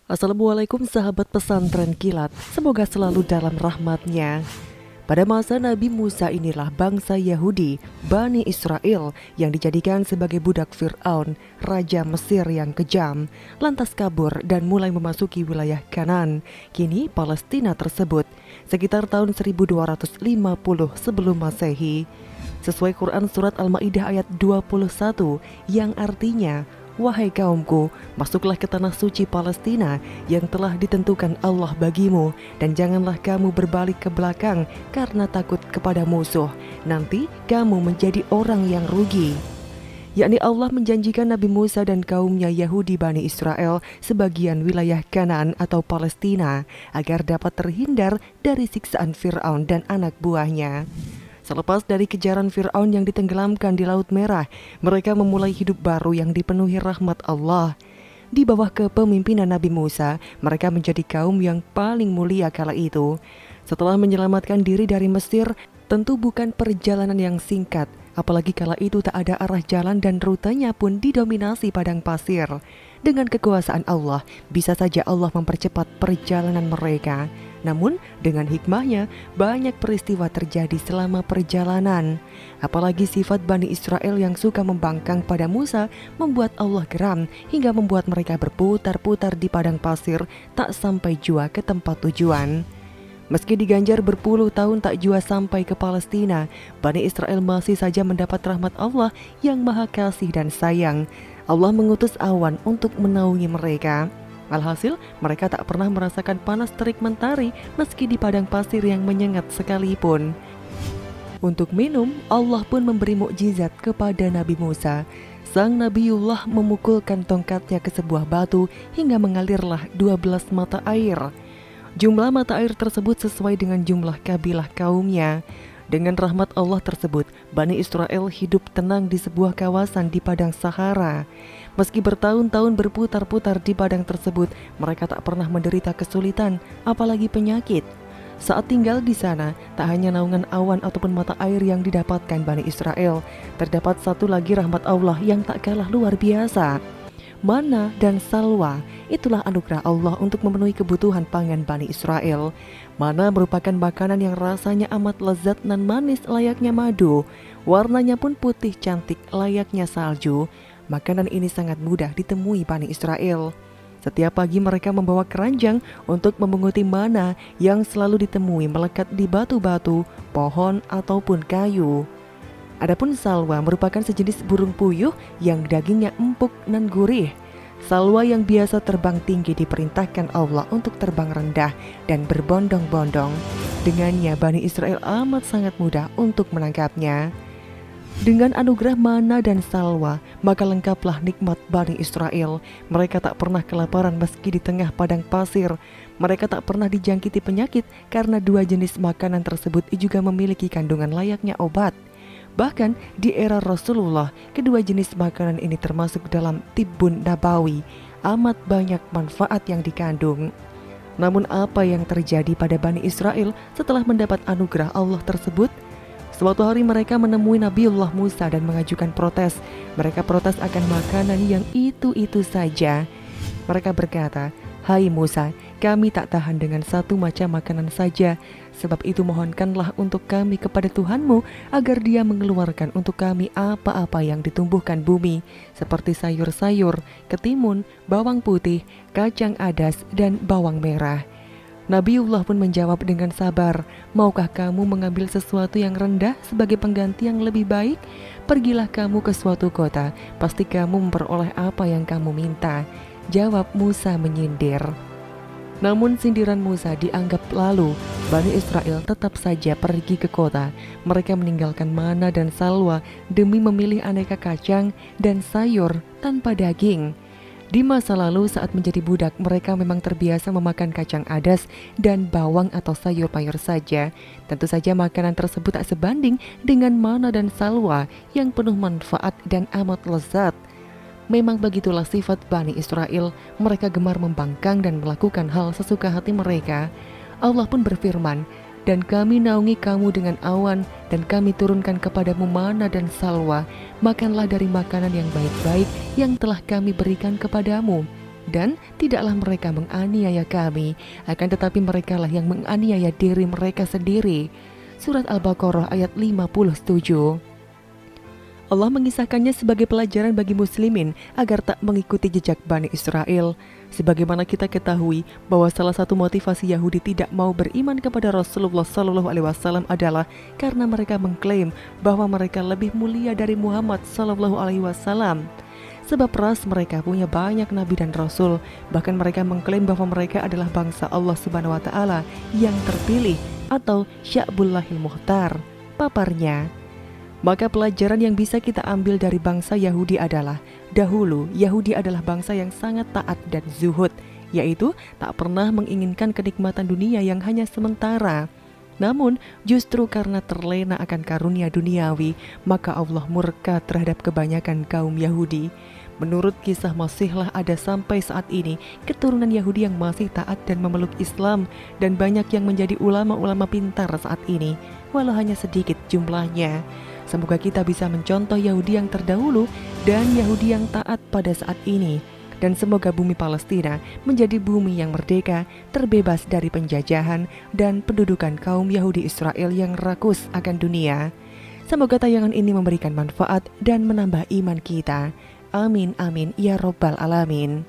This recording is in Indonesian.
Assalamualaikum sahabat pesantren kilat, semoga selalu dalam rahmatnya. Pada masa Nabi Musa inilah bangsa Yahudi, Bani Israel, yang dijadikan sebagai budak Fir'aun, Raja Mesir yang kejam, lantas kabur dan mulai memasuki wilayah Kanan, kini Palestina tersebut, sekitar tahun 1250 sebelum Masehi. Sesuai Quran Surat Al-Ma'idah ayat 21 yang artinya, "Wahai kaumku, masuklah ke tanah suci Palestina yang telah ditentukan Allah bagimu, dan janganlah kamu berbalik ke belakang karena takut kepada musuh. Nanti kamu menjadi orang yang rugi." Yakni Allah menjanjikan Nabi Musa dan kaumnya Yahudi Bani Israel sebagian wilayah Kanaan atau Palestina agar dapat terhindar dari siksaan Fir'aun dan anak buahnya. Selepas dari kejaran Fir'aun yang ditenggelamkan di Laut Merah, mereka memulai hidup baru yang dipenuhi rahmat Allah. Di bawah kepemimpinan Nabi Musa, mereka menjadi kaum yang paling mulia kala itu. Setelah menyelamatkan diri dari Mesir, tentu bukan perjalanan yang singkat, apalagi kala itu tak ada arah jalan dan rutenya pun didominasi padang pasir. Dengan kekuasaan Allah, bisa saja Allah mempercepat perjalanan mereka. Namun, dengan hikmahnya, banyak peristiwa terjadi selama perjalanan. Apalagi sifat Bani Israel yang suka membangkang pada Musa membuat Allah geram hingga membuat mereka berputar-putar di padang pasir tak sampai jua ke tempat tujuan. Meski diganjar berpuluh tahun tak jua sampai ke Palestina, Bani Israel masih saja mendapat rahmat Allah yang maha kasih dan sayang. Allah mengutus awan untuk menaungi mereka. Alhasil, mereka tak pernah merasakan panas terik mentari meski di padang pasir yang menyengat sekalipun. Untuk minum, Allah pun memberi mukjizat kepada Nabi Musa. Sang Nabiullah memukulkan tongkatnya ke sebuah batu hingga mengalirlah 12 mata air. Jumlah mata air tersebut sesuai dengan jumlah kabilah kaumnya. Dengan rahmat Allah tersebut, Bani Israel hidup tenang di sebuah kawasan di padang Sahara. Meski bertahun-tahun berputar-putar di padang tersebut, mereka tak pernah menderita kesulitan, apalagi penyakit. Saat tinggal di sana, tak hanya naungan awan ataupun mata air yang didapatkan Bani Israel, terdapat satu lagi rahmat Allah yang tak kalah luar biasa. Mana dan salwa, itulah anugerah Allah untuk memenuhi kebutuhan pangan Bani Israel. Mana merupakan makanan yang rasanya amat lezat dan manis layaknya madu. Warnanya pun putih cantik layaknya salju. Makanan ini sangat mudah ditemui Bani Israel. Setiap pagi mereka membawa keranjang untuk memunguti mana yang selalu ditemui melekat di batu-batu, pohon ataupun kayu. Adapun salwa merupakan sejenis burung puyuh yang dagingnya empuk dan gurih. Salwa yang biasa terbang tinggi diperintahkan Allah untuk terbang rendah dan berbondong-bondong. Dengannya Bani Israel amat sangat mudah untuk menangkapnya. Dengan anugerah mana dan salwa, maka lengkaplah nikmat Bani Israel. Mereka tak pernah kelaparan meski di tengah padang pasir. Mereka tak pernah dijangkiti penyakit karena dua jenis makanan tersebut juga memiliki kandungan layaknya obat. Bahkan di era Rasulullah, kedua jenis makanan ini termasuk dalam tibbun nabawi. Amat banyak manfaat yang dikandung. Namun apa yang terjadi pada Bani Israel setelah mendapat anugerah Allah tersebut? Suatu hari mereka menemui Nabiullah Musa dan mengajukan protes. Mereka protes akan makanan yang itu-itu saja. Mereka berkata, "Hai Musa, kami tak tahan dengan satu macam makanan saja. Sebab itu mohonkanlah untuk kami kepada Tuhanmu agar Dia mengeluarkan untuk kami apa-apa yang ditumbuhkan bumi, seperti sayur-sayur, ketimun, bawang putih, kacang adas, dan bawang merah." Nabiullah pun menjawab dengan sabar, "Maukah kamu mengambil sesuatu yang rendah sebagai pengganti yang lebih baik? Pergilah kamu ke suatu kota, pasti kamu memperoleh apa yang kamu minta." Jawab Musa menyindir. Namun sindiran Musa dianggap lalu. Bani Israel tetap saja pergi ke kota. Mereka meninggalkan mana dan salwa demi memilih aneka kacang dan sayur tanpa daging. Di masa lalu saat menjadi budak, mereka memang terbiasa memakan kacang adas dan bawang atau sayur-mayur saja. Tentu saja makanan tersebut tak sebanding dengan mana dan salwa yang penuh manfaat dan amat lezat. Memang begitulah sifat Bani Israel, mereka gemar membangkang dan melakukan hal sesuka hati mereka. Allah pun berfirman, "Dan kami naungi kamu dengan awan, dan kami turunkan kepadamu mana dan salwa. Makanlah dari makanan yang baik-baik yang telah kami berikan kepadamu. Dan tidaklah mereka menganiaya kami, akan tetapi merekalah yang menganiaya diri mereka sendiri. Surat Al-Baqarah ayat 57. Allah mengisahkannya sebagai pelajaran bagi muslimin agar tak mengikuti jejak Bani Israel. Sebagaimana kita ketahui bahwa salah satu motivasi Yahudi tidak mau beriman kepada Rasulullah SAW adalah karena mereka mengklaim bahwa mereka lebih mulia dari Muhammad SAW. Sebab ras mereka punya banyak nabi dan rasul, bahkan mereka mengklaim bahwa mereka adalah bangsa Allah Subhanahu wa taala yang terpilih atau Sya'bullahil Muhtar. Paparnya, maka pelajaran yang bisa kita ambil dari bangsa Yahudi adalah, dahulu Yahudi adalah bangsa yang sangat taat dan zuhud, yaitu tak pernah menginginkan kenikmatan dunia yang hanya sementara. Namun justru karena terlena akan karunia duniawi, maka Allah murka terhadap kebanyakan kaum Yahudi. Menurut kisah masihlah ada sampai saat ini keturunan Yahudi yang masih taat dan memeluk Islam, dan banyak yang menjadi ulama-ulama pintar saat ini, walau hanya sedikit jumlahnya. Semoga kita bisa mencontoh Yahudi yang terdahulu dan Yahudi yang taat pada saat ini. Dan semoga bumi Palestina menjadi bumi yang merdeka, terbebas dari penjajahan dan pendudukan kaum Yahudi Israel yang rakus akan dunia. Semoga tayangan ini memberikan manfaat dan menambah iman kita. Amin amin ya robbal alamin.